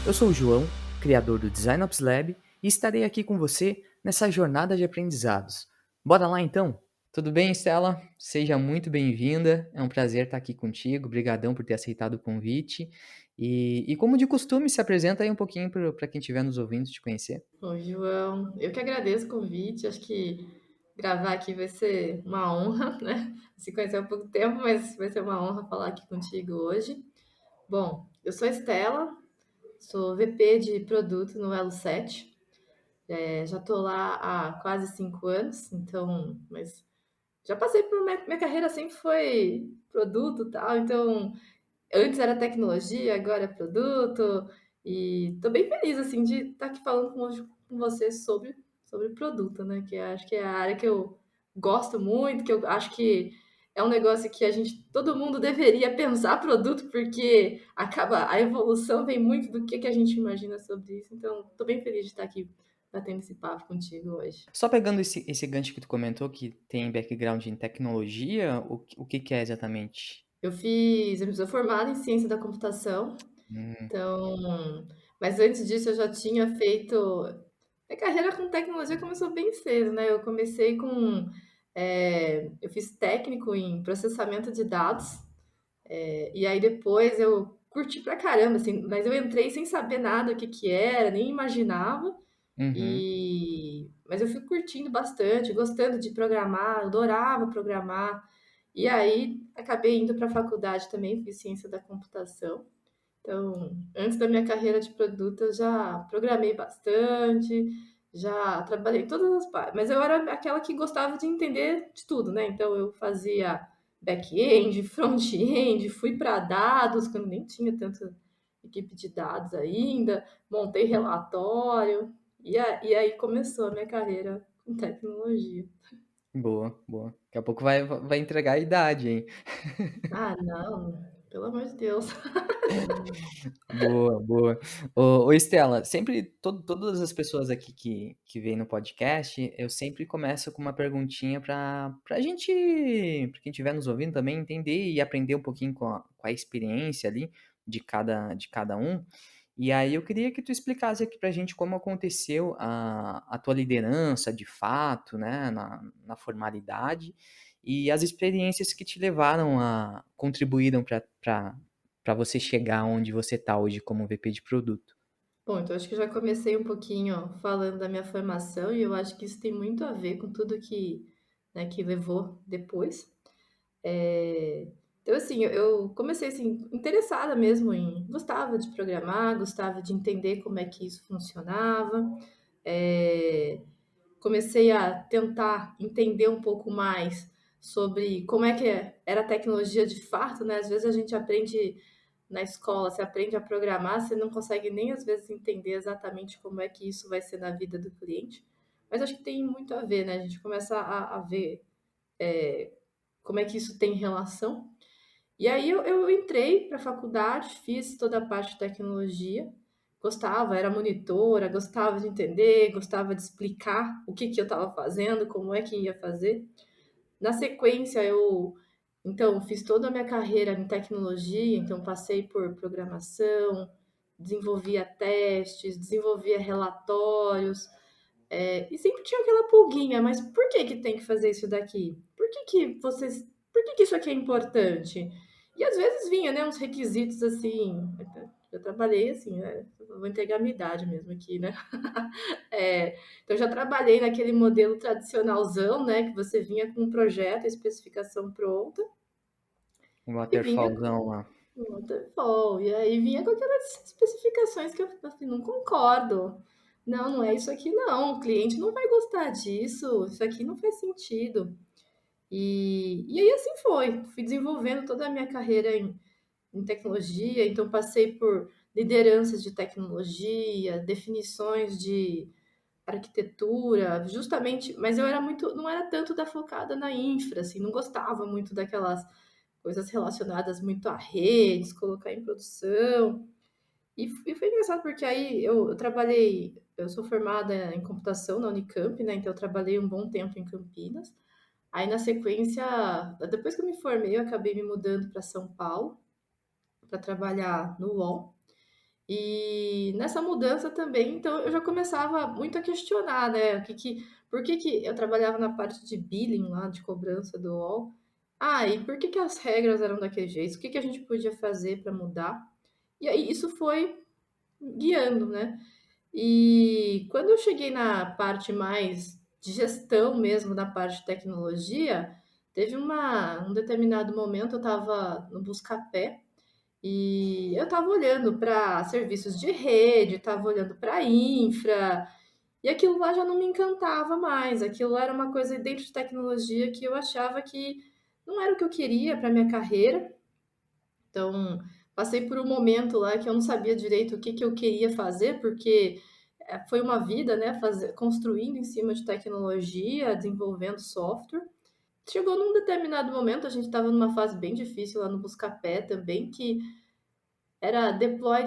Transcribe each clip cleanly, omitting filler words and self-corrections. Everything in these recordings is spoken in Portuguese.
Eu sou o João, criador do Design Ops Lab, e estarei aqui com você nessa jornada de aprendizados. Bora lá então? Tudo bem, Estela? Seja muito bem-vinda. É um prazer estar aqui contigo. Obrigadão por ter aceitado o convite. E como de costume, se apresenta aí um pouquinho para quem estiver nos ouvindo te conhecer. Oi, João. Eu que agradeço o convite. Acho que gravar aqui vai ser uma honra, né? Se conhecer há pouco tempo, mas vai ser uma honra falar aqui contigo hoje. Bom, eu sou Estela, sou VP de produto no Elo 7. Já estou lá há quase 5 anos, então, mas já passei por minha carreira sempre foi produto e tal, então antes era tecnologia, agora é produto. E tô bem feliz, assim, de estar aqui falando hoje com você sobre produto, né? Que acho que é a área que eu gosto muito, que eu acho que é um negócio que todo mundo deveria pensar produto, porque acaba, a evolução vem muito do que a gente imagina sobre isso. Então, tô bem feliz de estar aqui batendo esse papo contigo hoje. Só pegando esse gancho que tu comentou, que tem background em tecnologia, o que é exatamente? Eu sou formada em ciência da computação. Hum, Então, mas antes disso eu já tinha feito. A carreira com tecnologia começou bem cedo, né? Eu comecei com. Eu fiz técnico em processamento de dados, e aí depois eu curti pra caramba, assim, mas eu entrei sem saber nada o que que era, nem imaginava, uhum. mas eu fui curtindo bastante, gostando de programar, adorava programar, e aí acabei indo para a faculdade também, fiz ciência da computação. Então, antes da minha carreira de produto, eu já programei bastante, já trabalhei em todas as partes, mas eu era aquela que gostava de entender de tudo, né? Então, eu fazia back-end, front-end, fui para dados, quando nem tinha tanta equipe de dados ainda, montei relatório, e aí começou a minha carreira com tecnologia. Boa, boa. Daqui a pouco vai entregar a idade, hein? Ah, não, pelo amor de Deus. Boa, boa. Ô, Estela, sempre, todas as pessoas aqui que vêm no podcast, eu sempre começo com uma perguntinha pra gente, pra quem estiver nos ouvindo também, entender e aprender um pouquinho com a experiência ali de cada um. E aí eu queria que tu explicasse aqui pra gente como aconteceu a tua liderança de fato, né, na formalidade, e as experiências que te levaram contribuíram para você chegar onde você está hoje como VP de produto. Bom, então acho que eu já comecei um pouquinho falando da minha formação e eu acho que isso tem muito a ver com tudo que, né, que levou depois. É, Então, assim, eu comecei, assim, interessada mesmo Gostava de programar, gostava de entender como é que isso funcionava. É, Comecei a tentar entender um pouco mais sobre como é que era a tecnologia de fato, né? Às vezes a gente aprende na escola, você aprende a programar, você não consegue nem às vezes entender exatamente como é que isso vai ser na vida do cliente. Mas acho que tem muito a ver, né? A gente começa a ver como é que isso tem relação. E aí eu entrei para a faculdade, fiz toda a parte de tecnologia, gostava, era monitora, gostava de entender, gostava de explicar o que eu estava fazendo, como é que ia fazer. Na sequência, eu então fiz toda a minha carreira em tecnologia, então passei por programação, desenvolvia testes, desenvolvia relatórios, e sempre tinha aquela pulguinha, mas por que que tem que fazer isso daqui? Por que que isso aqui é importante? E às vezes vinha, né, uns requisitos assim, eu trabalhei assim, né, eu vou entregar a minha idade mesmo aqui, né? Então, eu já trabalhei naquele modelo tradicionalzão, né? Que você vinha com um projeto, a especificação pronta, O e vinha waterfallzão lá. com o waterfall. E aí vinha com aquelas especificações que eu assim, não concordo. Não, não é isso aqui, não. O cliente não vai gostar disso. Isso aqui não faz sentido. E aí assim foi. Fui desenvolvendo toda a minha carreira em tecnologia, então passei por lideranças de tecnologia, definições de arquitetura, justamente, mas eu era muito, não era tanto da focada na infra, assim, não gostava muito daquelas coisas relacionadas muito a redes, colocar em produção. E foi engraçado porque aí eu trabalhei, eu sou formada em computação na Unicamp, né? Então eu trabalhei um bom tempo em Campinas. Aí na sequência, depois que eu me formei, eu acabei me mudando para São Paulo para trabalhar no UOL. E nessa mudança também, então eu já começava muito a questionar, né? Por que que eu trabalhava na parte de billing lá, de cobrança do UOL? Ah, e por que que as regras eram daquele jeito? O que que a gente podia fazer para mudar? E aí isso foi guiando, né? E quando eu cheguei na parte mais de gestão mesmo, na parte de tecnologia, teve um determinado momento eu estava no Buscapé e eu estava olhando para serviços de rede, estava olhando para infra, e aquilo lá já não me encantava mais. Aquilo era uma coisa dentro de tecnologia que eu achava que não era o que eu queria para minha carreira. Então, passei por um momento lá que eu não sabia direito o que que eu queria fazer, porque foi uma vida, né, construindo em cima de tecnologia, desenvolvendo software. Chegou num determinado momento, a gente estava numa fase bem difícil lá no Buscapé também, que era deploy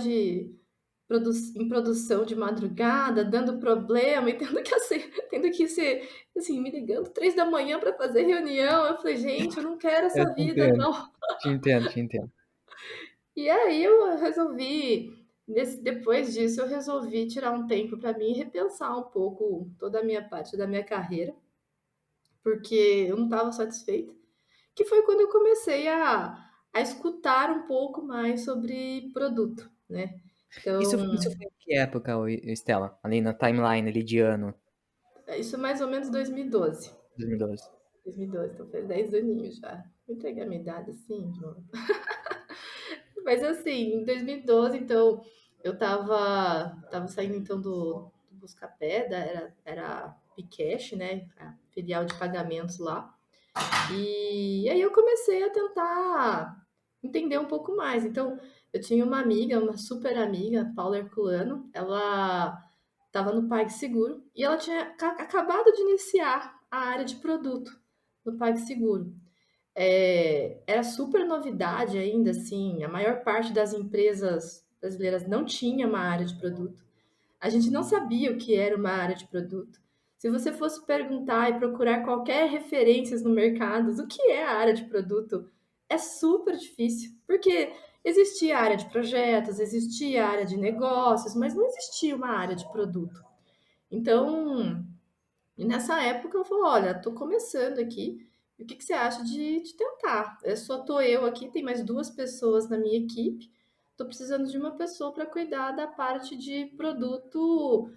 em produção de madrugada, dando problema e tendo que ser assim, me ligando 3 da manhã para fazer reunião. Eu falei, gente, eu não quero Eu essa te vida, entendo, não. te entendo, te entendo. E aí eu resolvi, depois disso, eu resolvi tirar um tempo para mim e repensar um pouco toda a minha parte da minha carreira, porque eu não estava satisfeita. Que foi quando eu comecei a escutar um pouco mais sobre produto, né? Isso Então, foi em que época, Estela? Ali na timeline ali de ano, isso é mais ou menos 2012. 2012. 2012, então faz 10 aninhos já. Vou entregar a minha idade assim, João. Mas assim, em 2012, então, eu tava saindo então do Buscapé, era Bcash, né? A filial de pagamentos lá. E aí eu comecei a tentar entender um pouco mais. Então, eu tinha uma amiga, uma super amiga, Paula Herculano, ela estava no PagSeguro e ela tinha acabado de iniciar a área de produto no PagSeguro. Era super novidade ainda, assim, a maior parte das empresas brasileiras não tinha uma área de produto. A gente não sabia o que era uma área de produto. Se você fosse perguntar e procurar qualquer referências no mercado do que é a área de produto, é super difícil, porque existia a área de projetos, existia a área de negócios, mas não existia uma área de produto. Então, e nessa época eu falei, olha, tô começando aqui, e o que que você acha de tentar? Só tô eu aqui, tem mais 2 pessoas na minha equipe, tô precisando de uma pessoa para cuidar da parte de produto.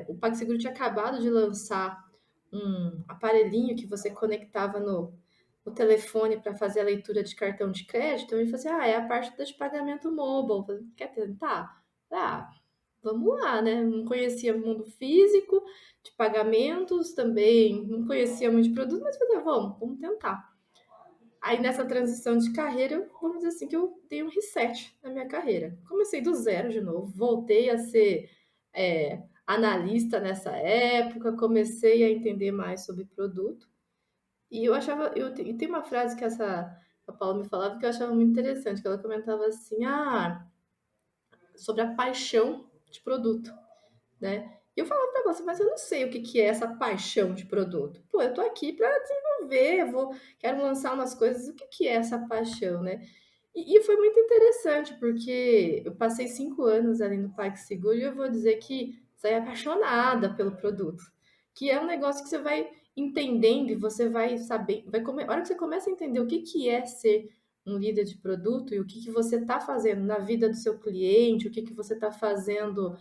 O PagSeguro tinha acabado de lançar um aparelhinho que você conectava no telefone para fazer a leitura de cartão de crédito. Eu falei assim, é a parte de pagamento mobile. Eu falei, quer tentar? Ah, vamos lá, né? Não conhecia o mundo físico, de pagamentos também, não conhecia muito de produto, mas falei, vamos tentar. Aí nessa transição de carreira, vamos dizer assim, que eu dei um reset na minha carreira. Comecei do zero de novo, voltei a ser analista nessa época, comecei a entender mais sobre produto. E eu achava, e tem uma frase que a Paula me falava que eu achava muito interessante, que ela comentava assim, sobre a paixão de produto, né? E eu falava para você, mas eu não sei o que que é essa paixão de produto. Pô, eu tô aqui para desenvolver, quero lançar umas coisas, o que que é essa paixão, né? E foi muito interessante, porque eu passei 5 anos ali no PagSeguro e eu vou dizer que saí apaixonada pelo produto. Que é um negócio que você vai entendendo e você vai saber, a hora que você começa a entender o que que é ser um líder de produto e o que que você está fazendo na vida do seu cliente, o que que você está fazendo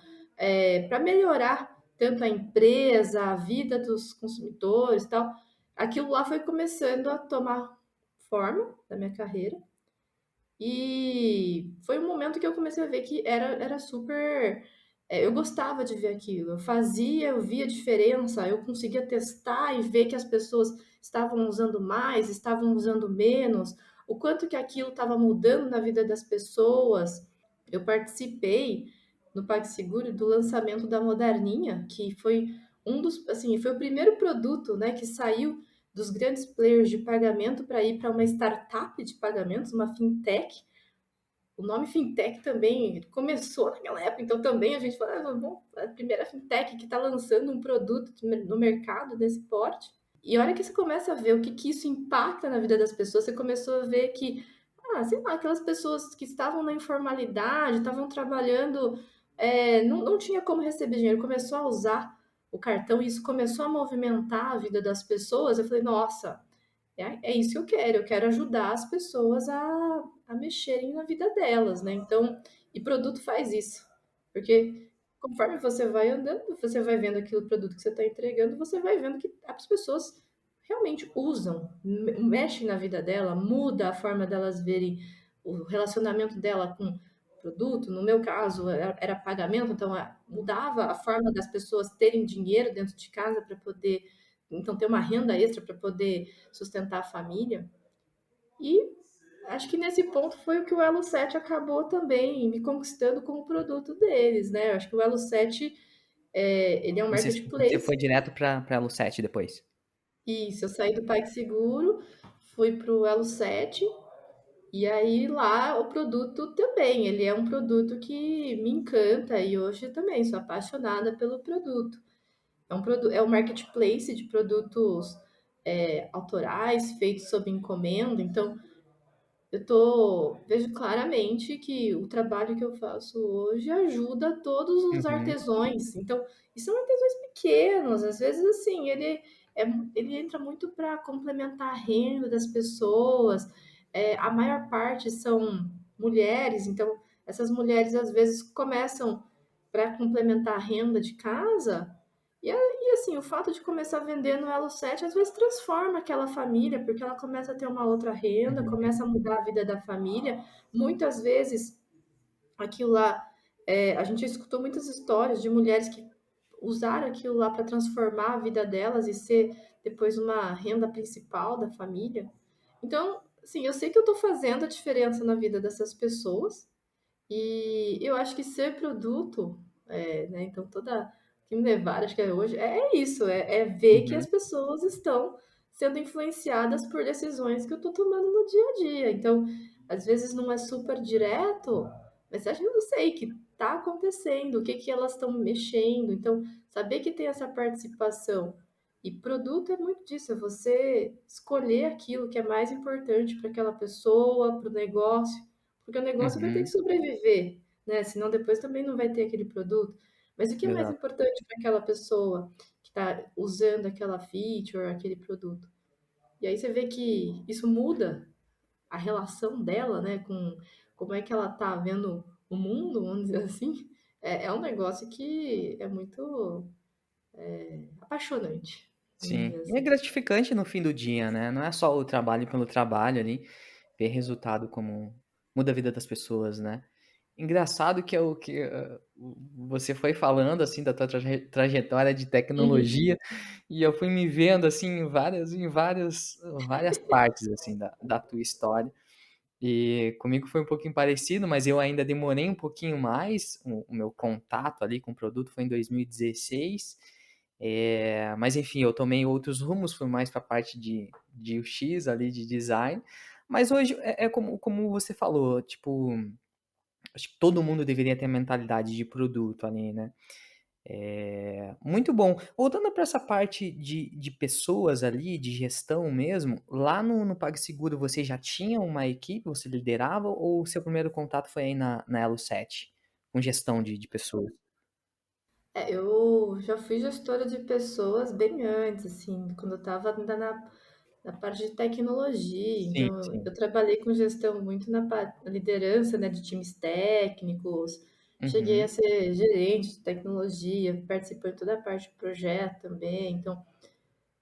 para melhorar tanto a empresa, a vida dos consumidores e tal, aquilo lá foi começando a tomar forma da minha carreira. E foi um momento que eu comecei a ver que era super. Eu gostava de ver aquilo. Eu fazia, eu via a diferença, eu conseguia testar e ver que as pessoas estavam usando mais, estavam usando menos, o quanto que aquilo estava mudando na vida das pessoas. Eu participei no PagSeguro do lançamento da Moderninha, que foi assim, foi o primeiro produto, né, que saiu dos grandes players de pagamento para ir para uma startup de pagamentos, uma fintech. O nome fintech também começou naquela época, então também a gente fala, bom, a primeira fintech que está lançando um produto no mercado desse porte. E olha que você começa a ver o que isso impacta na vida das pessoas, você começou a ver que sei lá, aquelas pessoas que estavam na informalidade, estavam trabalhando, não tinha como receber dinheiro, começou a usar o cartão e isso começou a movimentar a vida das pessoas. Eu falei, nossa, é isso que eu quero ajudar as pessoas a mexerem na vida delas, né? Então, e produto faz isso, porque conforme você vai andando, você vai vendo aquele produto que você está entregando, você vai vendo que as pessoas realmente usam, mexem na vida dela, muda a forma delas verem o relacionamento dela com o produto. No meu caso, era pagamento, então mudava a forma das pessoas terem dinheiro dentro de casa para poder, então, ter uma renda extra para poder sustentar a família. E acho que nesse ponto foi o que o Elo 7 acabou também me conquistando como produto deles, né? Eu acho que o Elo 7, ele é um Você marketplace. foi direto pra Elo 7 depois? Isso, eu saí do PagSeguro, fui para o Elo 7, e aí lá o produto também, ele é um produto que me encanta e hoje também sou apaixonada pelo produto. É um marketplace de produtos autorais, feitos sob encomenda. Então, vejo claramente que o trabalho que eu faço hoje ajuda todos os Uhum, artesãos. Então, e são artesãos pequenos, às vezes assim, é, ele entra muito para complementar a renda das pessoas. A maior parte são mulheres, então essas mulheres às vezes começam para complementar a renda de casa. E assim, o fato de começar a vender no Elo 7 às vezes transforma aquela família, porque ela começa a ter uma outra renda, uhum, começa a mudar a vida da família. Muitas vezes, aquilo lá, a gente escutou muitas histórias de mulheres que usaram aquilo lá para transformar a vida delas e ser depois uma renda principal da família. Então, assim, eu sei que eu estou fazendo a diferença na vida dessas pessoas, e eu acho que ser produto, né, então toda que me levar, acho que é hoje, é isso, é ver que as uhum. pessoas estão sendo influenciadas por decisões que eu estou tomando no dia a dia. Então, às vezes não é super direto, mas acho que eu sei que está acontecendo, o que que elas estão mexendo. Então, saber que tem essa participação. E produto é muito disso, é você escolher aquilo que é mais importante para aquela pessoa, para o negócio, porque o negócio vai ter que Uhum, sobreviver, né? Senão depois também não vai ter aquele produto. Mas o que é mais exato. importante para aquela pessoa que está usando aquela feature, aquele produto? E aí você vê que isso muda a relação dela, né? Com como é que ela está vendo o mundo, vamos dizer assim. É um negócio que é muito apaixonante, vamos Sim. dizer E é assim. gratificante no fim do dia, né? Não é só o trabalho pelo trabalho ali, ver resultado como muda a vida das pessoas, né? Engraçado que é o que você foi falando assim da tua trajetória de Uhum. tecnologia e eu fui me vendo assim várias partes assim da tua história. E comigo foi um pouquinho parecido, mas eu ainda demorei um pouquinho mais. O meu contato ali com o produto foi em 2016. Mas enfim, eu tomei outros rumos, fui mais para a parte de UX ali, de design. Mas hoje é como você falou, tipo, acho que todo mundo deveria ter a mentalidade de produto ali, né? Muito bom. Voltando para essa parte de pessoas ali, de gestão mesmo, lá no PagSeguro você já tinha uma equipe, você liderava, ou o seu primeiro contato foi aí na Elo 7, com gestão de pessoas? Eu já fui gestora de pessoas bem antes, assim, quando eu estava ainda na parte de tecnologia. Sim, Então, eu sim. trabalhei com gestão muito na liderança, né, de times técnicos. Cheguei a Uhum, ser gerente de tecnologia, participei de toda a parte de projeto também. Então,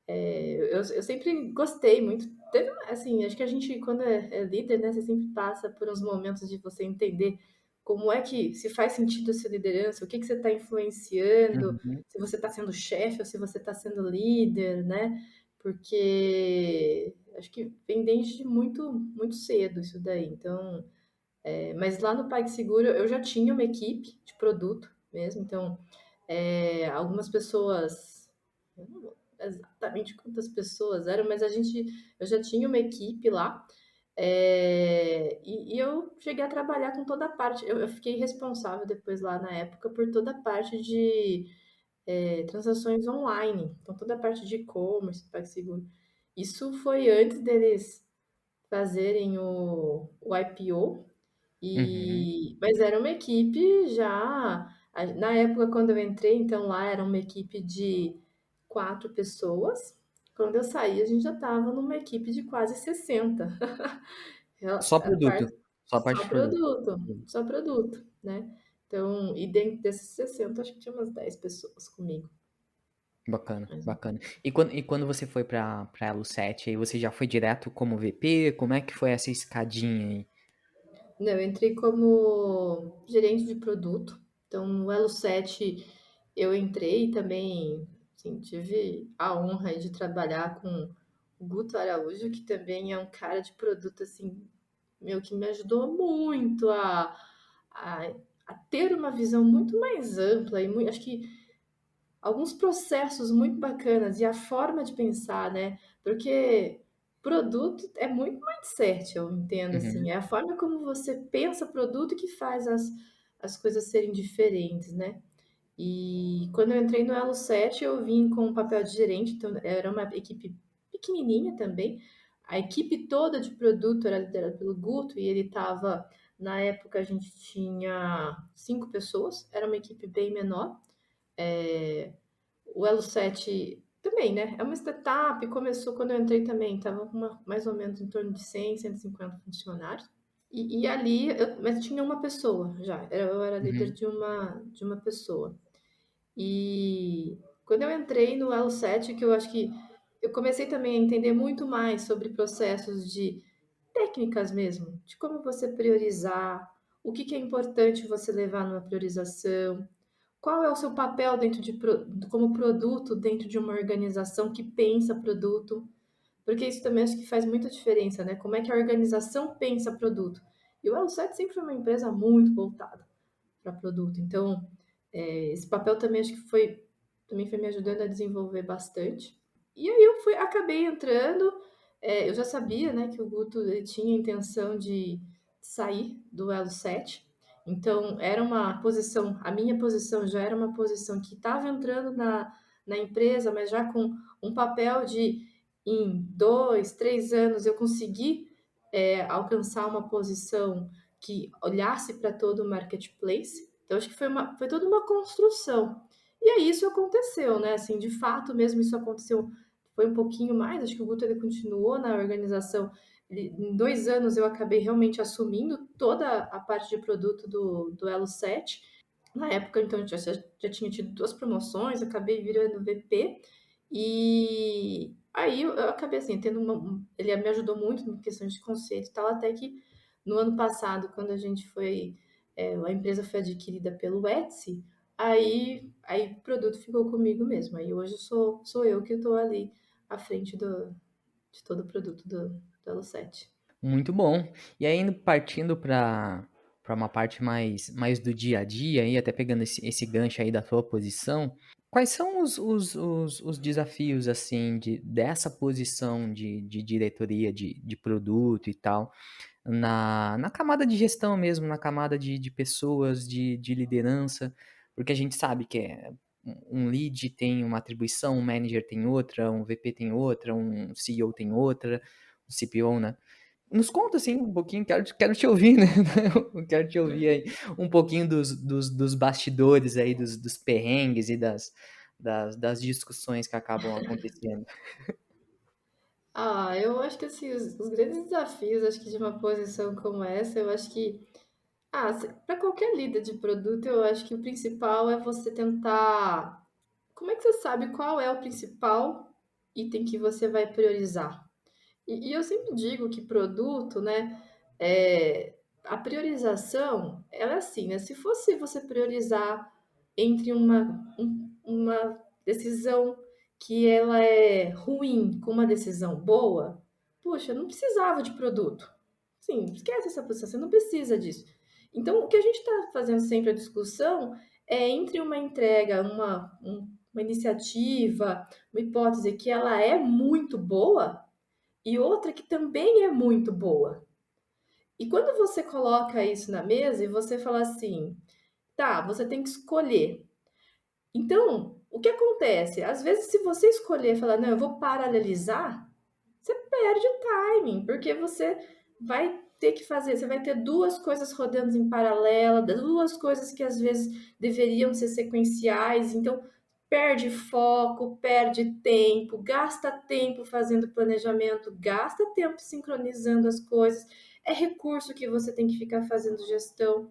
eu sempre gostei muito. Assim, acho que a gente, quando é líder, né, você sempre passa por uns momentos de você entender como é que se faz sentido essa liderança, o que que você está influenciando, uhum. se você está sendo chefe ou se você está sendo líder, né? Porque acho que vem desde muito, muito cedo isso daí. Então, mas lá no PagSeguro eu já tinha uma equipe de produto mesmo, então algumas pessoas, eu não lembro exatamente quantas pessoas eram, mas eu já tinha uma equipe lá, e eu cheguei a trabalhar com toda a parte, eu fiquei responsável depois lá na época por toda a parte de transações online, então toda a parte de e-commerce, PagSeguro. Isso foi antes deles fazerem o IPO, Uhum. mas era uma equipe já. Na época, quando eu entrei, então lá era uma equipe de 4 pessoas. Quando eu saí, a gente já estava numa equipe de quase 60. Só A produto. parte, Só a parte de produto. só produto, né? Então, e dentro desses 60, acho que tinha umas 10 pessoas comigo. Bacana, Mais ou bacana. E quando você foi pra Elo 7, aí você já foi direto como VP? Como é que foi essa escadinha aí? Não, eu entrei como gerente de produto. Então, no Elo 7, eu entrei e também, assim, tive a honra aí de trabalhar com o Guto Araújo, que também é um cara de produto, assim, meu, que me ajudou muito a, a ter uma visão muito mais ampla e acho que alguns processos muito bacanas e a forma de pensar, né? Porque produto é muito mindset, eu entendo assim, Uhum, é a forma como você pensa produto que faz as coisas serem diferentes, né? E quando eu entrei no Elo 7, eu vim com o papel de gerente, então era uma equipe pequenininha também. A equipe toda de produto era liderada pelo Guto e ele estava, na época a gente tinha 5 pessoas, era uma equipe bem menor. É, o Elo 7 também, né? É uma startup, começou quando eu entrei também, estava com mais ou menos em torno de 100, 150 funcionários. E ali, mas tinha uma pessoa já, eu era líder uhum. de uma pessoa. E quando eu entrei no Elo 7, que eu acho que eu comecei também a entender muito mais sobre processos de técnicas mesmo, de como você priorizar, o que que é importante você levar numa priorização, qual é o seu papel dentro como produto dentro de uma organização que pensa produto, porque isso também acho que faz muita diferença, né? Como é que a organização pensa produto. E o Elo 7 sempre foi uma empresa muito voltada para produto. Então, esse papel também acho que também foi me ajudando a desenvolver bastante. E aí acabei entrando, eu já sabia, né, que o Guto ele tinha a intenção de sair do Elo 7. Então, era uma posição, a minha posição já era uma posição que estava entrando na empresa, mas já com um papel de, em 2, 3 anos, eu conseguir alcançar uma posição que olhasse para todo o marketplace. Então, acho que foi toda uma construção. E aí isso aconteceu, né? Assim, de fato mesmo isso aconteceu. Foi um pouquinho mais, acho que o Guto ele continuou na organização. Em 2 anos eu acabei realmente assumindo toda a parte de produto do Elo 7. Na época, então, eu já tinha tido 2 promoções, acabei virando VP. E aí eu acabei assim, tendo ele me ajudou muito em questões de conceito e tal, até que no ano passado, quando a empresa foi adquirida pelo Etsy, aí o produto ficou comigo mesmo. Aí hoje sou eu que estou ali à frente de todo o produto do Elo 7. Muito bom. E aí, indo partindo para uma parte mais do dia a dia, aí, até pegando esse gancho aí da tua posição, quais são os desafios, assim, dessa posição de diretoria de produto e tal, na camada de gestão mesmo, na camada de pessoas, de liderança, porque a gente sabe que um lead tem uma atribuição, um manager tem outra, um VP tem outra, um CEO tem outra, um CPO, né? Nos conta, assim, um pouquinho, quero te ouvir, né? Eu quero te ouvir aí um pouquinho dos bastidores aí, dos perrengues e das discussões que acabam acontecendo. Eu acho que assim, os grandes desafios, acho que de uma posição como essa, eu acho que para qualquer líder de produto, eu acho que o principal é você tentar. Como é que você sabe qual é o principal item que você vai priorizar? E eu sempre digo que produto, né? A priorização, ela é assim, né? Se fosse você priorizar entre uma decisão que ela é ruim com uma decisão boa, puxa, não precisava de produto. Sim, esquece essa posição, você não precisa disso. Então, o que a gente está fazendo sempre a discussão é entre uma entrega, uma iniciativa, uma hipótese que ela é muito boa e outra que também é muito boa. E quando você coloca isso na mesa e você fala assim, tá, você tem que escolher. Então, o que acontece? Às vezes, se você escolher e falar, não, eu vou paralelizar, você perde o timing, porque você vai ter que fazer, você vai ter duas coisas rodando em paralelo, duas coisas que às vezes deveriam ser sequenciais, então perde foco, perde tempo, gasta tempo fazendo planejamento, gasta tempo sincronizando as coisas, é recurso que você tem que ficar fazendo gestão.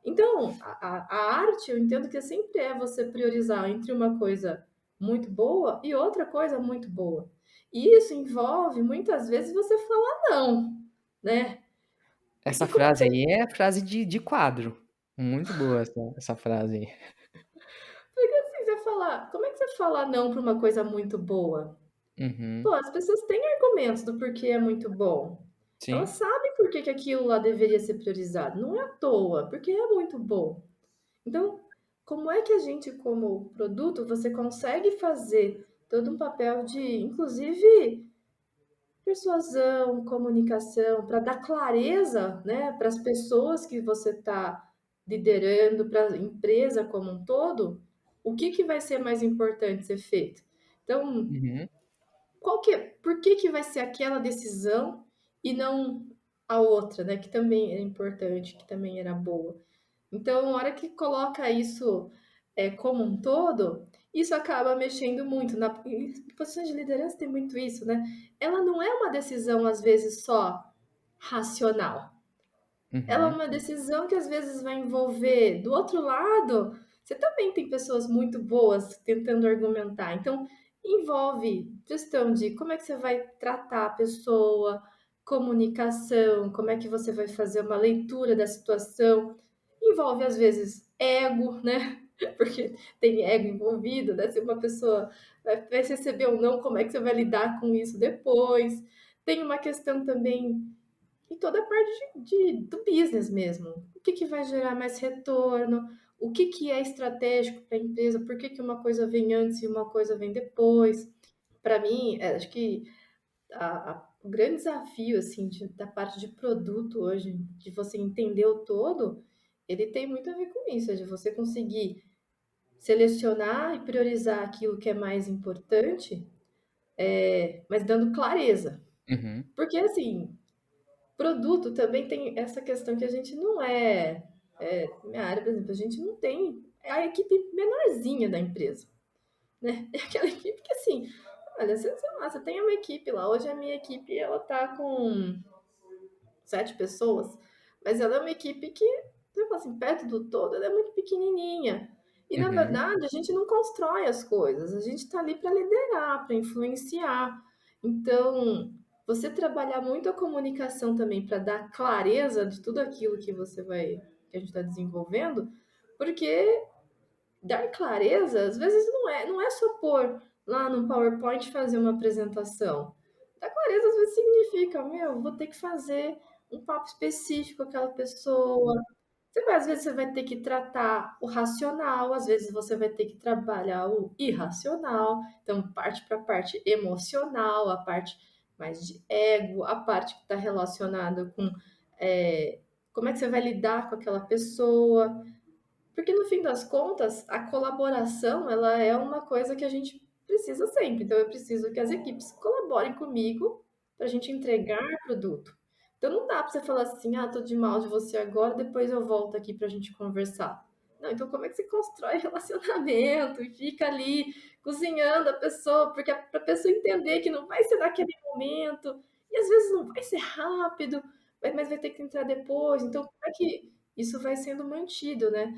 Então, a arte, eu entendo que sempre é você priorizar entre uma coisa muito boa e outra coisa muito boa. E isso envolve, muitas vezes, você falar não, né? Essa Porque como é que frase você, aí é frase de quadro. Muito boa essa frase aí. porque assim, você falar, como é que você fala não para uma coisa muito boa? Pô, Uhum. as pessoas têm argumentos do porquê é muito bom. Elas Sim. sabem por que que aquilo lá deveria ser priorizado. Não é à toa, porque é muito bom. Então, como é que a gente, como produto, você consegue fazer todo um papel de, inclusive, persuasão, comunicação, para dar clareza, né, para as pessoas que você está liderando, para a empresa como um todo, o que que vai ser mais importante ser feito? Então, Uhum. por que que vai ser aquela decisão e não a outra, né, que também era importante, que também era boa? Então, na hora que coloca isso como um todo, isso acaba mexendo muito. Em posições de liderança tem muito isso, né? Ela não é uma decisão, às vezes, só racional. Ela é Uhum. uma decisão que às vezes vai envolver, do outro lado, você também tem pessoas muito boas tentando argumentar. Então, envolve questão de como é que você vai tratar a pessoa, comunicação, como é que você vai fazer uma leitura da situação. Envolve, às vezes, ego, né? Porque tem ego envolvido, né? Se uma pessoa vai receber ou não, como é que você vai lidar com isso depois. Tem uma questão também e toda a parte do business mesmo. O que que vai gerar mais retorno? O que que é estratégico para a empresa? Por que que uma coisa vem antes e uma coisa vem depois? Para mim, acho que o grande desafio assim da parte de produto hoje, de você entender o todo, ele tem muito a ver com isso, é de você conseguir selecionar e priorizar aquilo que é mais importante, mas dando clareza. Uhum. Porque assim, produto também tem essa questão que a gente não minha área, por exemplo, a gente não tem, é a equipe menorzinha da empresa, né? É aquela equipe que assim, olha, sei lá, você tem uma equipe lá, hoje a minha equipe, ela tá com 7 pessoas, mas ela é uma equipe que, você fala assim, perto do todo, ela é muito pequenininha. E, na Uhum. verdade, a gente não constrói as coisas, a gente está ali para liderar, para influenciar. Então, você trabalhar muito a comunicação também para dar clareza de tudo aquilo que que a gente está desenvolvendo, porque dar clareza, às vezes não é só pôr lá no PowerPoint e fazer uma apresentação. Dar clareza às vezes significa, meu, vou ter que fazer um papo específico com aquela pessoa. Às vezes você vai ter que tratar o racional, às vezes você vai ter que trabalhar o irracional. Então, parte para a parte emocional, a parte mais de ego, a parte que está relacionada com como é que você vai lidar com aquela pessoa. Porque no fim das contas, a colaboração, ela é uma coisa que a gente precisa sempre. Então eu preciso que as equipes colaborem comigo para a gente entregar produto. Então não dá para você falar assim, ah, tô de mal de você agora, depois eu volto aqui para a gente conversar. Não, então como é que você constrói relacionamento e fica ali cozinhando a pessoa, porque para a pessoa entender que não vai ser naquele momento, e às vezes não vai ser rápido, mas vai ter que entrar depois. Então, como é que isso vai sendo mantido, né?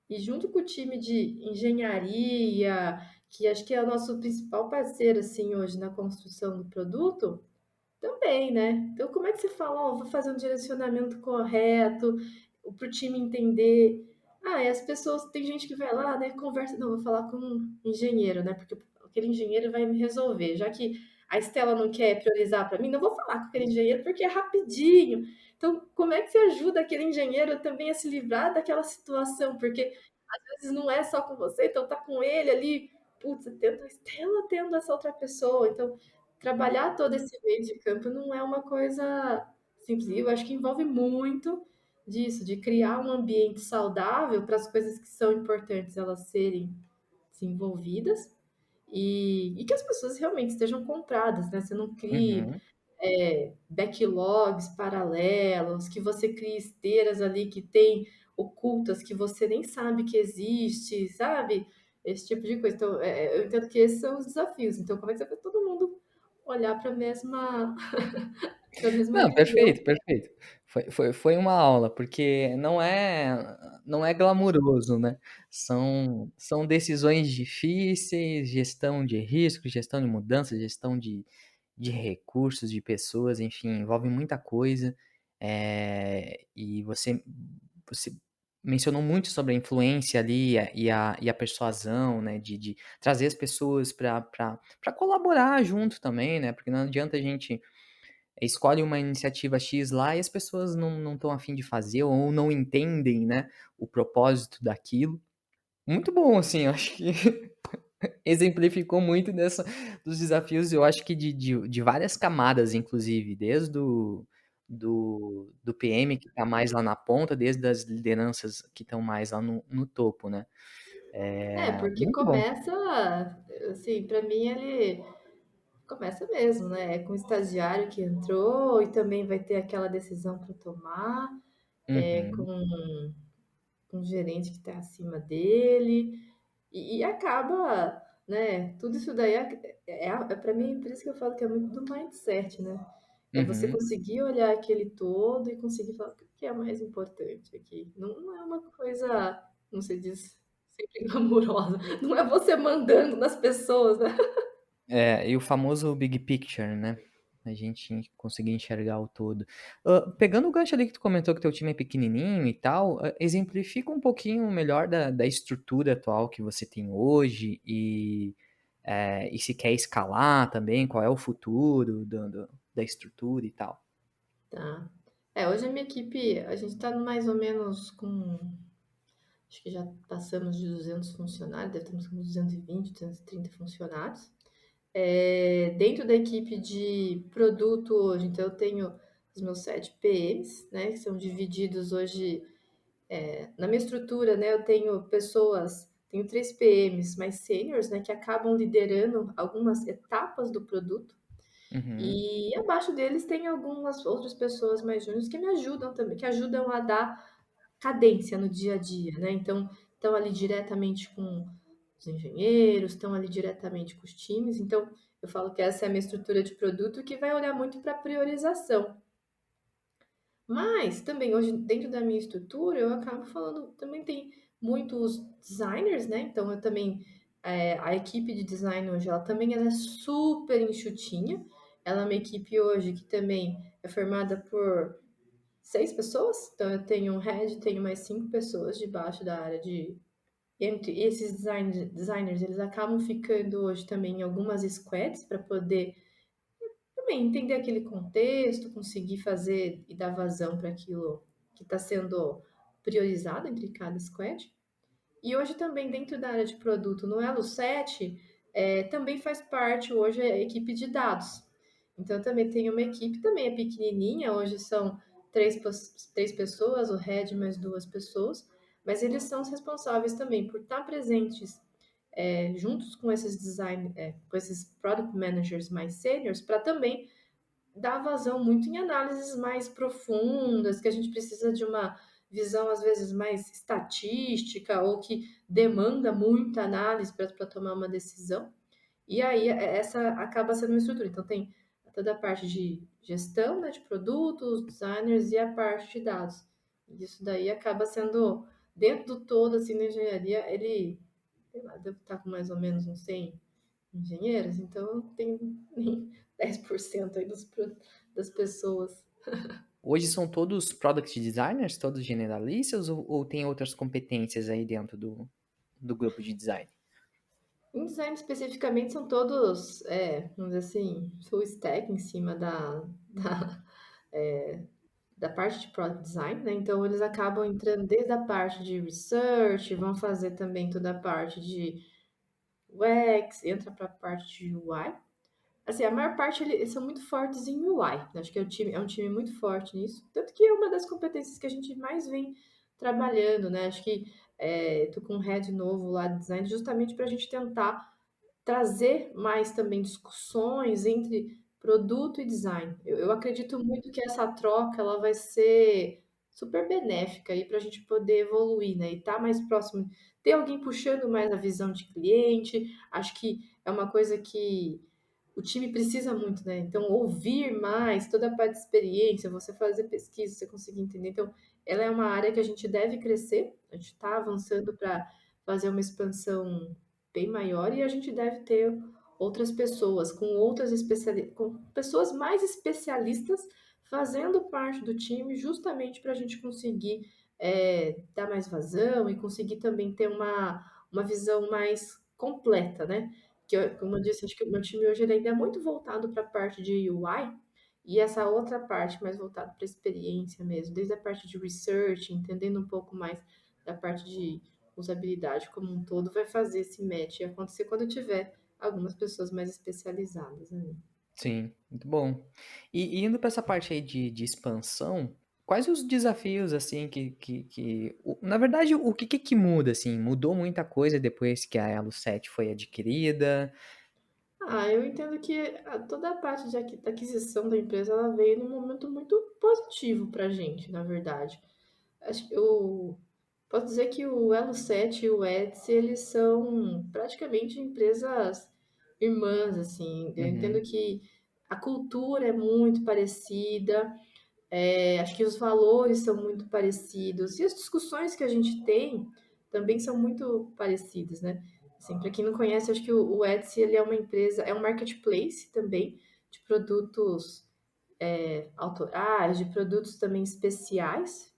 E junto com o time de engenharia, que acho que é o nosso principal parceiro assim hoje na construção do produto, também, né? Então, como é que você fala, ó, vou fazer um direcionamento correto, para o time entender? Ah, e as pessoas, tem gente que vai lá, né, conversa, não, vou falar com um engenheiro, né? Porque aquele engenheiro vai me resolver, já que a Estela não quer priorizar para mim, não vou falar com aquele engenheiro porque é rapidinho. Então, como é que você ajuda aquele engenheiro também a se livrar daquela situação? Porque às vezes não é só com você, então tá com ele ali, putz, tendo a Estela tendo essa outra pessoa. Então, trabalhar todo esse meio de campo não é uma coisa simples. Eu acho que envolve muito disso, de criar um ambiente saudável para as coisas que são importantes elas serem desenvolvidas e que as pessoas realmente estejam compradas, né? Você não crie Uhum. backlogs paralelos, que você cria esteiras ali que tem ocultas que você nem sabe que existe, sabe? Esse tipo de coisa. Então, eu entendo que esses são os desafios. Então, como é que você faz todo mundo olhar para a mesma, para a mesma Não, visão? perfeito, perfeito. Foi uma aula, porque não é glamuroso, né. São decisões difíceis, gestão de risco, gestão de mudança, gestão de recursos, de pessoas, enfim, envolve muita coisa. E você mencionou muito sobre a influência ali e a persuasão, né, de trazer as pessoas para colaborar junto também, né, porque não adianta a gente escolhe uma iniciativa X lá e as pessoas não estão a fim de fazer ou não entendem, né, o propósito daquilo. Muito bom, assim, eu acho que exemplificou muito dessa dos desafios, eu acho que de várias camadas, inclusive, desde do PM que está mais lá na ponta, desde as lideranças que estão mais lá no topo, né. Porque Muito bom. começa, assim, para mim ele começa mesmo, né? É com o estagiário que entrou e também vai ter aquela decisão para tomar, com Uhum, um gerente que está acima dele, e acaba, né? Tudo isso daí para mim, por isso que eu falo que é muito do mindset, né? É você uhum. conseguir olhar aquele todo e conseguir falar o que é mais importante aqui. Não é uma coisa, como se diz, sempre glamurosa. Não é você mandando nas pessoas, né? E o famoso big picture, né, a gente conseguir enxergar o todo. Pegando o gancho ali que tu comentou que teu time é pequenininho e tal, exemplifica um pouquinho melhor da estrutura atual que você tem hoje e se quer escalar também, qual é o futuro da estrutura e tal. Tá. Hoje a minha equipe, a gente está mais ou menos com, acho que já passamos de 200 funcionários, deve estar com 220, 230 funcionários. Dentro da equipe de produto hoje, então eu tenho os meus 7 PMs, né, que são divididos hoje, na minha estrutura, né, eu tenho pessoas, tenho 3 PMs mais seniors, né, que acabam liderando algumas etapas do produto, Uhum, e abaixo deles tem algumas outras pessoas mais júniores que me ajudam também, que ajudam a dar cadência no dia a dia, né? Então, estão ali diretamente com os engenheiros, estão ali diretamente com os times. Então, eu falo que essa é a minha estrutura de produto que vai olhar muito para priorização. Mas também hoje, dentro da minha estrutura, eu acabo falando, também tem muitos designers, né? Então, eu também, a equipe de design hoje, ela é super enxutinha. Ela é uma equipe hoje que também é formada por 6 pessoas. Então, eu tenho um head, tenho mais 5 pessoas debaixo da área de. Entre esses designers, eles acabam ficando hoje também em algumas squads para poder também entender aquele contexto, conseguir fazer e dar vazão para aquilo que está sendo priorizado entre cada squad. E hoje também, dentro da área de produto, no Elo 7, também faz parte hoje a equipe de dados. Então, também tem uma equipe, também é pequenininha, hoje são três pessoas, o head mais duas pessoas, mas eles são os responsáveis também por estar presentes juntos com esses com esses product managers mais seniors, para também dá vazão muito em análises mais profundas, que a gente precisa de uma visão, às vezes, mais estatística ou que demanda muita análise para tomar uma decisão. E aí, essa acaba sendo uma estrutura. Então, tem toda a parte de gestão, né, de produtos, designers e a parte de dados. Isso daí acaba sendo, dentro do todo, assim, na engenharia, ele, sei lá, deve estar com mais ou menos uns 100 engenheiros, então tem nem 10% aí das pessoas. Hoje são todos product designers, todos generalistas ou tem outras competências aí dentro do grupo de design? Em design especificamente são todos, vamos dizer assim, full stack em cima da parte de product design, né? Então eles acabam entrando desde a parte de research, vão fazer também toda a parte de UX, entra para a parte de UI. Assim, a maior parte eles são muito fortes em UI. Acho que é um time muito forte nisso. Tanto que é uma das competências que a gente mais vem trabalhando, né? Acho que tô com um head novo lá de design justamente para a gente tentar trazer mais também discussões entre produto e design. Eu acredito muito que essa troca ela vai ser super benéfica aí para a gente poder evoluir, né? E estar mais próximo, ter alguém puxando mais a visão de cliente. Acho que é uma coisa que o time precisa muito, né? Então, ouvir mais, toda a parte de experiência, você fazer pesquisa, você conseguir entender. Então, ela é uma área que a gente deve crescer, a gente está avançando para fazer uma expansão bem maior e a gente deve ter outras pessoas com com pessoas mais especialistas fazendo parte do time, justamente para a gente conseguir dar mais vazão e conseguir também ter uma visão mais completa, né? Como eu disse, acho que o meu time hoje ele ainda é muito voltado para a parte de UI, e essa outra parte mais voltada para a experiência mesmo, desde a parte de research, entendendo um pouco mais da parte de usabilidade como um todo, vai fazer esse match acontecer quando tiver algumas pessoas mais especializadas, né? Sim, muito bom. E indo para essa parte aí de expansão, quais os desafios, assim, na verdade, o que muda, assim? Mudou muita coisa depois que a Elo7 foi adquirida? Eu entendo que toda a parte da aquisição da empresa ela veio num momento muito positivo para a gente, na verdade. Acho que eu posso dizer que o Elo7 e o Etsy, eles são praticamente empresas irmãs, assim. Eu entendo Uhum, que a cultura é muito parecida, acho que os valores são muito parecidos e as discussões que a gente tem também são muito parecidas, né? Assim, para quem não conhece, acho que o Etsy ele é uma empresa, é um marketplace também de produtos autorais, de produtos também especiais,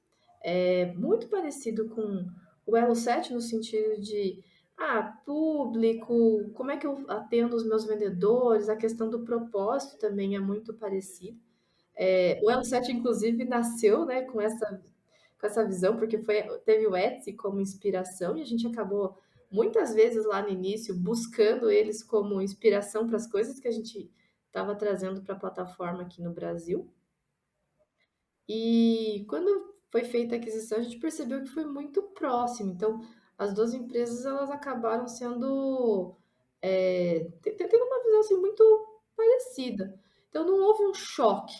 muito parecido com o Elo7 no sentido de público, como é que eu atendo os meus vendedores, a questão do propósito também é muito parecida. O Elo7, inclusive, nasceu, né, com essa visão, porque teve o Etsy como inspiração e a gente acabou muitas vezes lá no início buscando eles como inspiração para as coisas que a gente estava trazendo para a plataforma aqui no Brasil. E quando foi feita a aquisição, a gente percebeu que foi muito próximo. Então, as duas empresas elas acabaram sendo tendo uma visão assim, muito parecida. Então, não houve um choque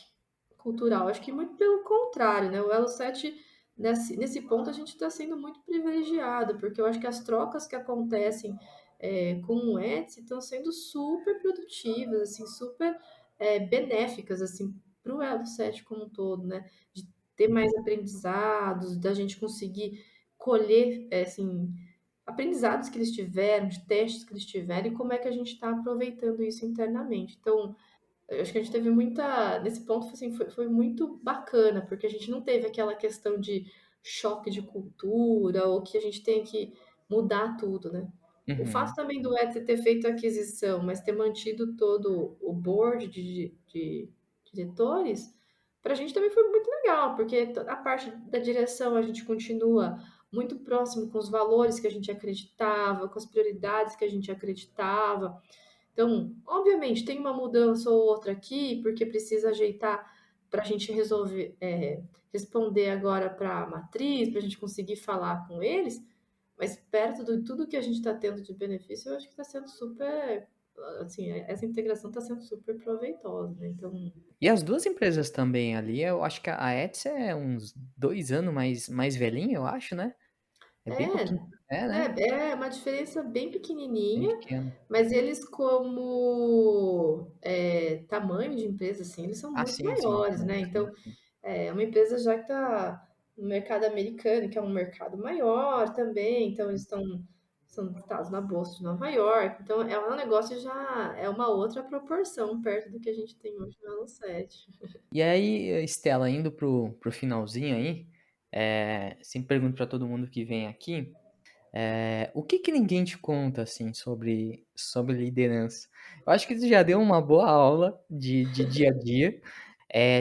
cultural. Acho que muito pelo contrário, né? O Elo7, nesse ponto, a gente está sendo muito privilegiado, porque eu acho que as trocas que acontecem com o Etsy estão sendo super produtivas, assim, super benéficas, assim, para o Elo7 como um todo, né? De ter mais aprendizados, da gente conseguir colher, assim, aprendizados que eles tiveram, de testes que eles tiveram e como é que a gente está aproveitando isso internamente. Então, eu acho que a gente teve muita. Nesse ponto, assim, foi muito bacana, porque a gente não teve aquela questão de choque de cultura ou que a gente tem que mudar tudo, né? O fato uhum, também do Etsy ter feito a aquisição, mas ter mantido todo o board de diretores, para a gente também foi muito legal, porque a parte da direção a gente continua muito próximo com os valores que a gente acreditava, com as prioridades que a gente acreditava. Então, obviamente, tem uma mudança ou outra aqui, porque precisa ajeitar para a gente resolver, responder agora para a matriz, para a gente conseguir falar com eles, mas perto de tudo que a gente está tendo de benefício, eu acho que está sendo super, assim, essa integração está sendo super proveitosa, né? Então, e as duas empresas também ali, eu acho que a Etsy é uns 2 anos mais velhinha, eu acho, né? É bem é, pouquinho. É, né? é uma diferença bem Bem pequenininha, pequeno. mas eles como tamanho de empresa, assim, eles são Ah, muito sim, sim, maiores, sim, né? sim, Então, sim. é uma empresa já que está no mercado americano, que é um mercado maior também, então eles são listados na Bolsa de Nova York, então é um negócio já, é uma outra proporção perto do que a gente tem hoje no Elo7. E aí, Estela, indo pro finalzinho aí, sempre pergunto pra todo mundo que vem aqui, o que que ninguém te conta, assim, sobre liderança? Eu acho que você já deu uma boa aula de dia a dia.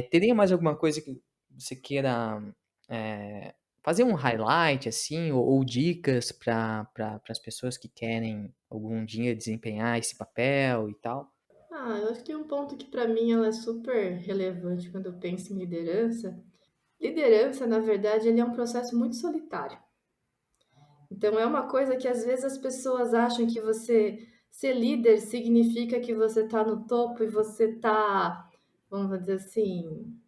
Teria mais alguma coisa que você queira é, fazer um highlight, assim, ou dicas para as pessoas que querem algum dia desempenhar esse papel e tal? Eu acho que tem um ponto que para mim ela é super relevante quando eu penso em liderança. Liderança, na verdade, ele é um processo muito solitário. Então é uma coisa que às vezes as pessoas acham que você ser líder significa que você está no topo e você está, vamos dizer assim,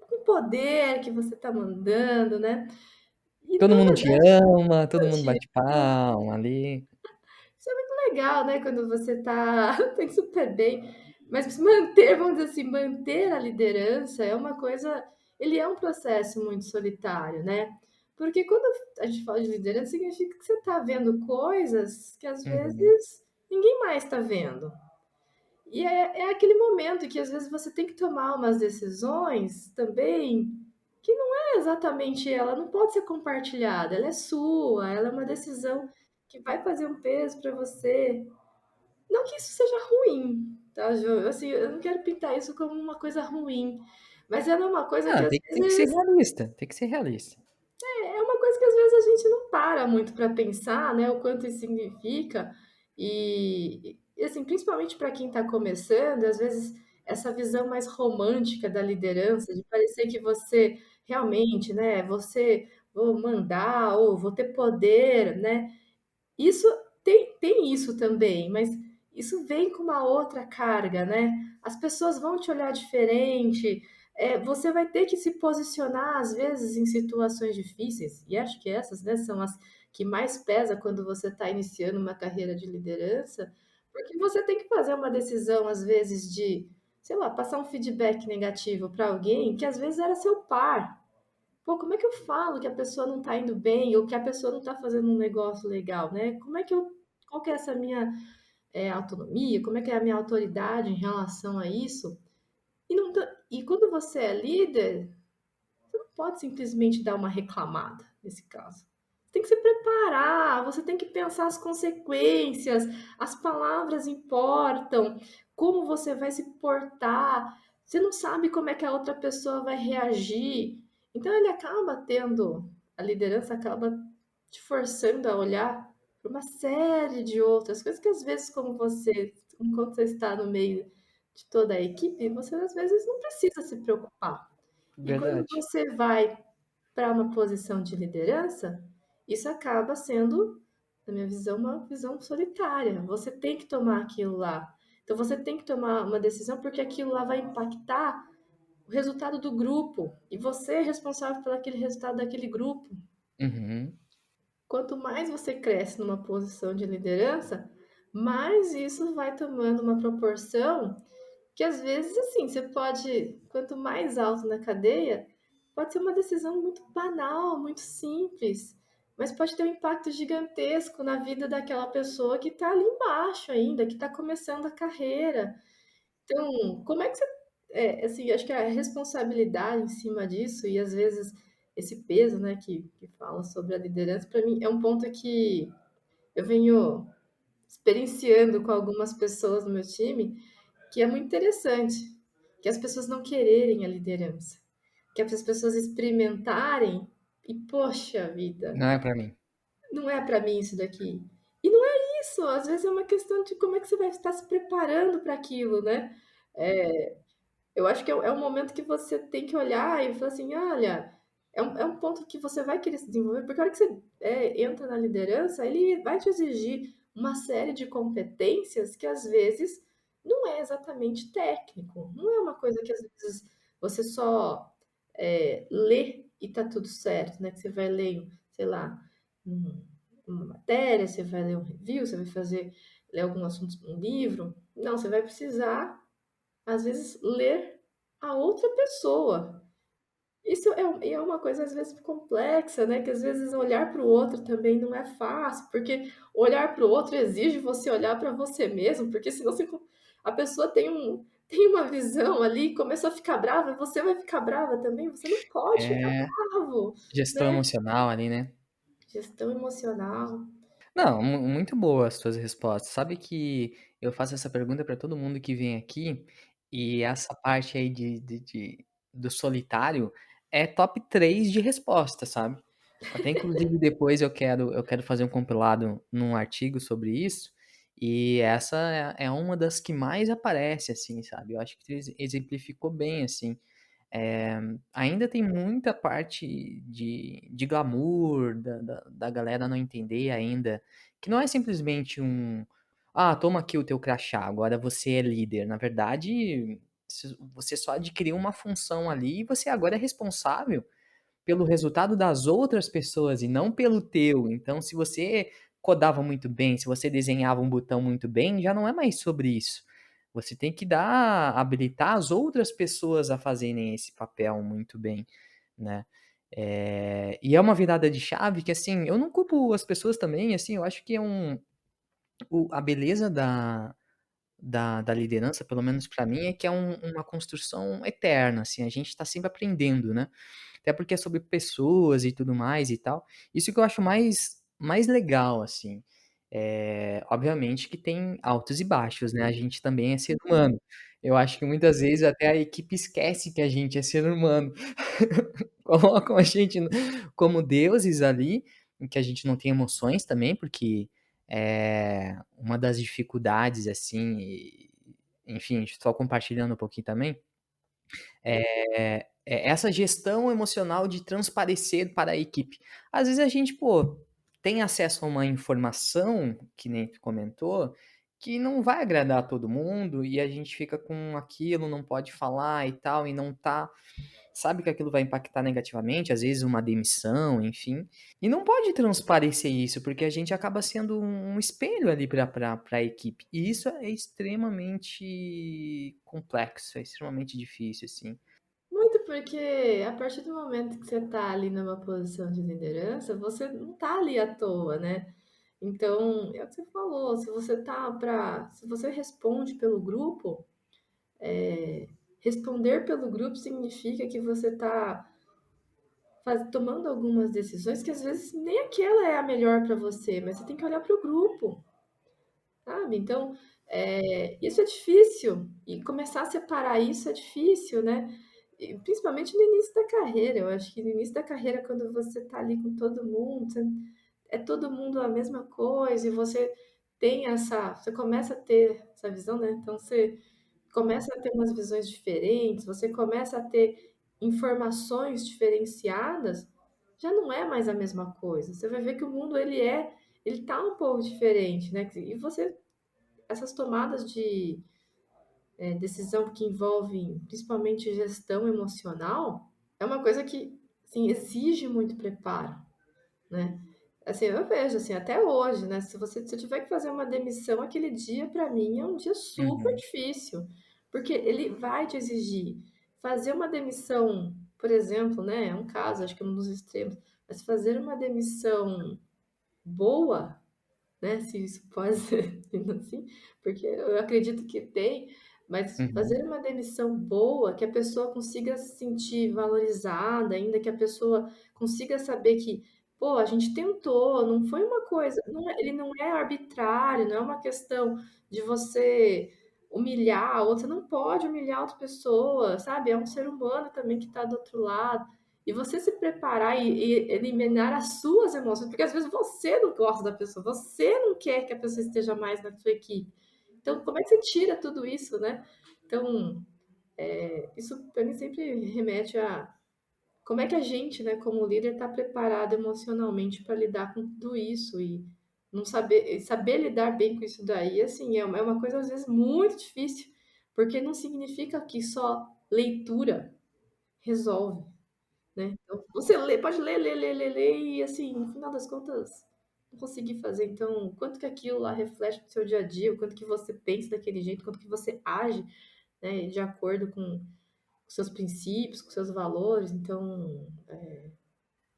com poder, que você está mandando, né? E Todo na mundo te verdade, ama, todo mundo poxa, bate palma ali. isso é muito legal, né? Quando você tá, tem super bem, mas manter, vamos dizer assim, manter a liderança é uma coisa, ele é um processo muito solitário, né? Porque quando a gente fala de liderança, significa que você está vendo coisas que às Uhum, vezes ninguém mais está vendo. E é aquele momento que às vezes você tem que tomar umas decisões também que não é exatamente ela, não pode ser compartilhada, ela é sua, ela é uma decisão que vai fazer um peso para você. Não que isso seja ruim, tá, Ju? Assim, eu não quero pintar isso como uma coisa ruim, mas ela é uma coisa que ah, às tem que ser vezes realista, tem que ser realista. é uma coisa que às vezes a gente não para muito para pensar, né, o quanto isso significa. E assim, principalmente para quem está começando, às vezes essa visão mais romântica da liderança, de parecer que você realmente, né, você vou mandar ou vou ter poder, né? Isso tem isso também, mas isso vem com uma outra carga, né? As pessoas vão te olhar diferente, você vai ter que se posicionar, às vezes, em situações difíceis, e acho que essas, né, são as que mais pesa quando você está iniciando uma carreira de liderança, porque você tem que fazer uma decisão, às vezes, de, sei lá, passar um feedback negativo para alguém que às vezes era seu par. Pô, como é que eu falo que a pessoa não está indo bem ou que a pessoa não está fazendo um negócio legal, né? Qual que é essa minha autonomia? Como é que é a minha autoridade em relação a isso? E quando você é líder, você não pode simplesmente dar uma reclamada nesse caso. Você tem que se preparar, você tem que pensar as consequências, as palavras importam, como você vai se portar. Você não sabe como é que a outra pessoa vai reagir. Então ele acaba tendo, a liderança acaba te forçando a olhar para uma série de outras coisas que às vezes, como você, enquanto você está no meio de toda a equipe, você às vezes não precisa se preocupar. E quando Verdade. você vai para uma posição de liderança, isso acaba sendo, na minha visão, uma visão solitária. Você tem que tomar aquilo lá. Então você tem que tomar uma decisão porque aquilo lá vai impactar o resultado do grupo e você é responsável por aquele resultado daquele grupo. Uhum. Quanto mais você cresce numa posição de liderança, mais isso vai tomando uma proporção que às vezes, assim, você pode, quanto mais alto na cadeia, pode ser uma decisão muito banal, muito simples, mas pode ter um impacto gigantesco na vida daquela pessoa que está ali embaixo ainda, que está começando a carreira. Então, como é que você. Assim, acho que a responsabilidade em cima disso, e às vezes esse peso, né, que fala sobre a liderança, para mim é um ponto que eu venho experienciando com algumas pessoas no meu time, que é muito interessante, que as pessoas não quererem a liderança, que as pessoas experimentarem e, poxa vida, Não é pra mim. não é para mim isso daqui. E não é isso, às vezes é uma questão de como é que você vai estar se preparando para aquilo, né? Eu acho que é um momento que você tem que olhar e falar assim, olha, é um ponto que você vai querer se desenvolver, porque a hora que você entra na liderança, ele vai te exigir uma série de competências que às vezes não é exatamente técnico, não é uma coisa que às vezes você só lê e tá tudo certo, né? Que você vai ler, sei lá, um- uma matéria, você vai ler um review, você vai ler algum assunto num livro. Não, você vai precisar às vezes, ler a outra pessoa. Isso é uma coisa, às vezes, complexa, né? Que às vezes olhar para o outro também não é fácil, porque olhar para o outro exige você olhar para você mesmo, porque senão a pessoa tem uma visão ali, começou a ficar brava, você vai ficar brava também, você não pode ficar É bravo, gestão né? emocional ali, né? Gestão emocional. Não, muito boas as tuas respostas. Sabe que eu faço essa pergunta para todo mundo que vem aqui, e essa parte aí do solitário é top 3 de resposta, sabe? Até inclusive depois eu quero fazer um compilado num artigo sobre isso, e essa é uma das que mais aparece, assim, sabe? Eu acho que tu exemplificou bem, assim. É, ainda tem muita parte de glamour, da galera não entender ainda, que não é simplesmente ah, toma aqui o teu crachá, agora você é líder. Na verdade, você só adquiriu uma função ali e você agora é responsável pelo resultado das outras pessoas e não pelo teu. Então, se você codava muito bem, se você desenhava um botão muito bem, já não é mais sobre isso. Você tem que habilitar as outras pessoas a fazerem esse papel muito bem, né? E é uma virada de chave que, assim, eu não culpo as pessoas também, assim, eu acho que a beleza da liderança, pelo menos para mim, é que é uma construção eterna, assim, a gente está sempre aprendendo, né? Até porque é sobre pessoas e tudo mais e tal. Isso que eu acho mais legal, assim. Obviamente que tem altos e baixos, né? A gente também é ser humano. Eu acho que muitas vezes até a equipe esquece que a gente é ser humano. Colocam a gente como deuses ali, em que a gente não tem emoções também, porque uma das dificuldades, assim, enfim, só compartilhando um pouquinho também, é essa gestão emocional de transparecer para a equipe. Às vezes a gente, pô, tem acesso a uma informação, que nem tu comentou, que não vai agradar a todo mundo e a gente fica com aquilo, não pode falar e tal, e não tá, sabe que aquilo vai impactar negativamente, às vezes uma demissão, enfim. E não pode transparecer isso, porque a gente acaba sendo um espelho ali para a equipe. E isso é extremamente complexo, é extremamente difícil, assim. Muito porque a partir do momento que você está ali numa posição de liderança, você não está ali à toa, né? Então, é o que você falou, se você responde pelo grupo, responder pelo grupo significa que você está tomando algumas decisões que às vezes nem aquela é a melhor para você, mas você tem que olhar para o grupo, sabe? Então, isso é difícil, e começar a separar isso é difícil, né? E principalmente no início da carreira. Eu acho que no início da carreira, quando você está ali com todo mundo, é todo mundo a mesma coisa, e você começa a ter essa visão, né? Então você começa a ter umas visões diferentes, você começa a ter informações diferenciadas, já não é mais a mesma coisa. Você vai ver que o mundo ele tá um pouco diferente, né? E essas tomadas de decisão que envolvem principalmente gestão emocional, é uma coisa que, assim, exige muito preparo, né? Assim, eu vejo, assim, até hoje, né? Se eu tiver que fazer uma demissão, aquele dia, para mim, é um dia super Uhum. difícil, porque ele vai te exigir fazer uma demissão, por exemplo, né? É um caso, acho que é um dos extremos, mas fazer uma demissão boa, né? Se isso pode ser assim, porque eu acredito que tem, mas Uhum. fazer uma demissão boa, que a pessoa consiga se sentir valorizada, ainda que a pessoa consiga saber que, pô, a gente tentou, não foi uma coisa, ele não é arbitrário, não é uma questão de você humilhar a outra, você não pode humilhar outra pessoa, sabe? É um ser humano também que está do outro lado. E você se preparar e eliminar as suas emoções, porque às vezes você não gosta da pessoa, você não quer que a pessoa esteja mais na sua equipe. Então, como é que você tira tudo isso, né? Então, isso para mim sempre remete a como é que a gente, né, como líder, está preparado emocionalmente para lidar com tudo isso e não saber lidar bem com isso daí, assim, é uma coisa às vezes muito difícil, porque não significa que só leitura resolve, né? Então, você pode ler, e assim, no final das contas, não conseguir fazer. Então, o quanto que aquilo lá reflete no seu dia a dia, o quanto que você pensa daquele jeito, o quanto que você age, né, de acordo com seus princípios, com seus valores. Então,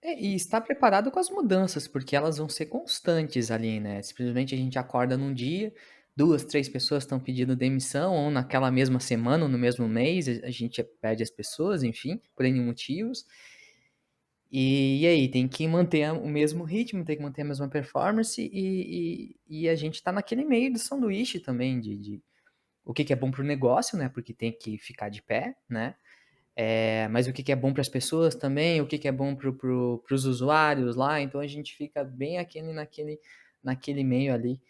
E estar preparado com as mudanças, porque elas vão ser constantes ali, né? Simplesmente a gente acorda num dia, duas, três pessoas estão pedindo demissão, ou naquela mesma semana, ou no mesmo mês, a gente perde as pessoas, enfim, por N motivos. E aí, tem que manter o mesmo ritmo, tem que manter a mesma performance, e a gente tá naquele meio do sanduíche também, de o que que é bom pro negócio, né? Porque tem que ficar de pé, né? Mas o que que é bom para as pessoas também, o que que é bom pros usuários lá, então a gente fica bem naquele meio ali,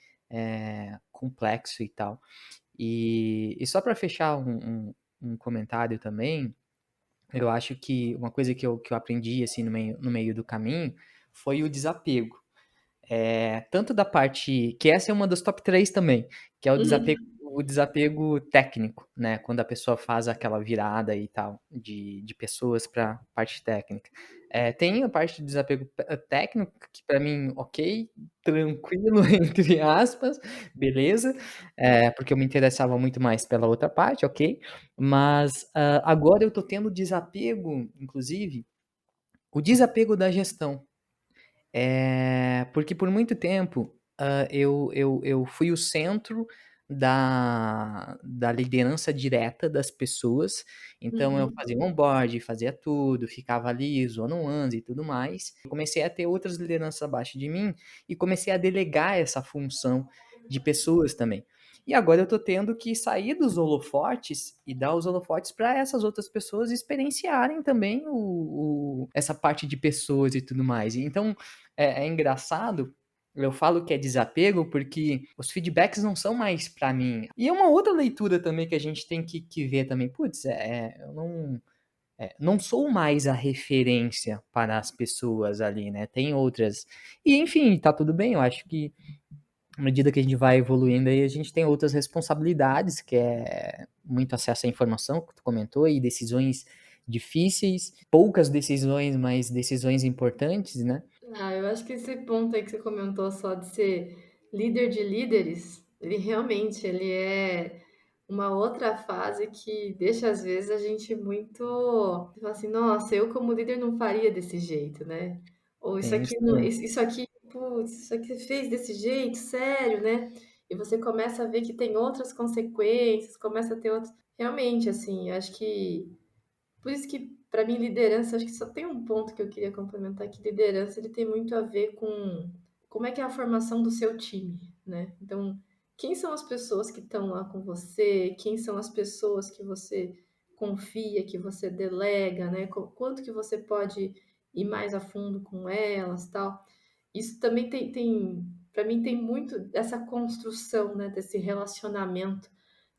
complexo e tal. E só para fechar um comentário também, eu acho que uma coisa que eu aprendi assim no meio do caminho foi o desapego. tanto da parte, que essa é uma das top 3 também, que é Uhum. o desapego técnico, né? Quando a pessoa faz aquela virada e tal, de pessoas para parte técnica. Tem a parte de desapego técnico, que para mim, ok, tranquilo, entre aspas, beleza, porque eu me interessava muito mais pela outra parte, ok, mas agora eu tô tendo desapego, inclusive, o desapego da gestão. Porque por muito tempo, eu fui o centro da liderança direta das pessoas, então eu Uhum. fazia o onboard, fazia tudo, ficava ali zoando o Anzi e tudo mais. Eu comecei a ter outras lideranças abaixo de mim e comecei a delegar essa função de pessoas também. E agora eu tô tendo que sair dos holofotes e dar os holofotes para essas outras pessoas experienciarem também essa parte de pessoas e tudo mais. Então, é engraçado, eu falo que é desapego porque os feedbacks não são mais para mim. E é uma outra leitura também que a gente tem que ver também. Putz, eu não sou mais a referência para as pessoas ali, né? Tem outras. E enfim, tá tudo bem. Eu acho que à medida que a gente vai evoluindo aí, a gente tem outras responsabilidades, que é muito acesso à informação, que tu comentou, e decisões difíceis, poucas decisões, mas decisões importantes, né? Ah, eu acho que esse ponto aí que você comentou só de ser líder de líderes, ele realmente ele é uma outra fase que deixa às vezes a gente muito, fala assim, nossa, eu como líder não faria desse jeito, né? Ou isso Tem aqui isso não, também. isso aqui, putz, isso aqui você fez desse jeito, sério, né? E você começa a ver que tem outras consequências, começa a ter outros. Realmente, assim, acho que por isso que, para mim, liderança, acho que só tem um ponto que eu queria complementar, que liderança ele tem muito a ver com como é que é a formação do seu time, né? Então, quem são as pessoas que estão lá com você? Quem são as pessoas que você confia, que você delega, né? Quanto que você pode ir mais a fundo com elas, tal. Isso também tem para mim tem muito dessa construção, né, desse relacionamento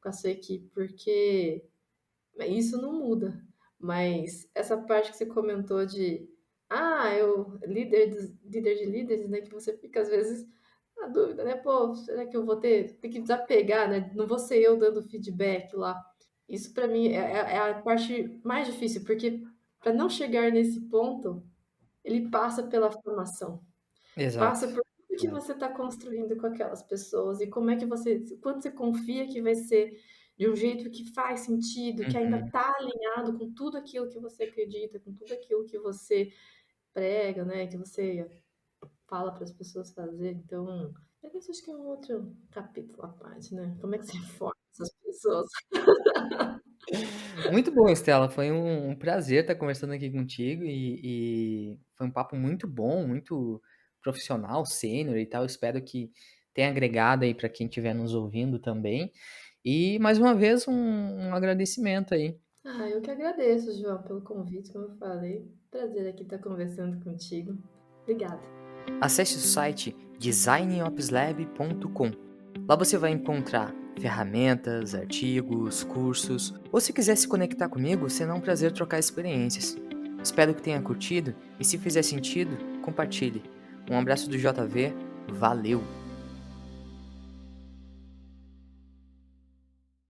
com a sua equipe, porque isso não muda, mas essa parte que você comentou de, eu líder de líderes, né, que você fica às vezes na dúvida, né? Pô, será que eu vou ter que desapegar, né? Não vou ser eu dando feedback lá. Isso para mim é a parte mais difícil, porque para não chegar nesse ponto, ele passa pela formação. Exato. Passa por tudo que Exato. você está construindo com aquelas pessoas e como é que você, quanto você confia que vai ser de um jeito que faz sentido, que ainda Uhum. está alinhado com tudo aquilo que você acredita, com tudo aquilo que você prega, né? Que você fala para as pessoas fazerem. Então, isso acho que é um outro capítulo à parte, né? Como é que você forma essas pessoas? Muito bom, Estela. Foi um prazer estar conversando aqui contigo e foi um papo muito bom, muito profissional, sênior e tal. Espero que tenha agregado aí para quem estiver nos ouvindo também. E mais uma vez um agradecimento aí. Eu que agradeço, João, pelo convite, como eu falei. Prazer aqui estar conversando contigo. Obrigada. Acesse o site designopslab.com. Lá você vai encontrar ferramentas, artigos, cursos, ou se quiser se conectar comigo, será um prazer trocar experiências. Espero que tenha curtido e se fizer sentido, compartilhe. Um abraço do JV, valeu!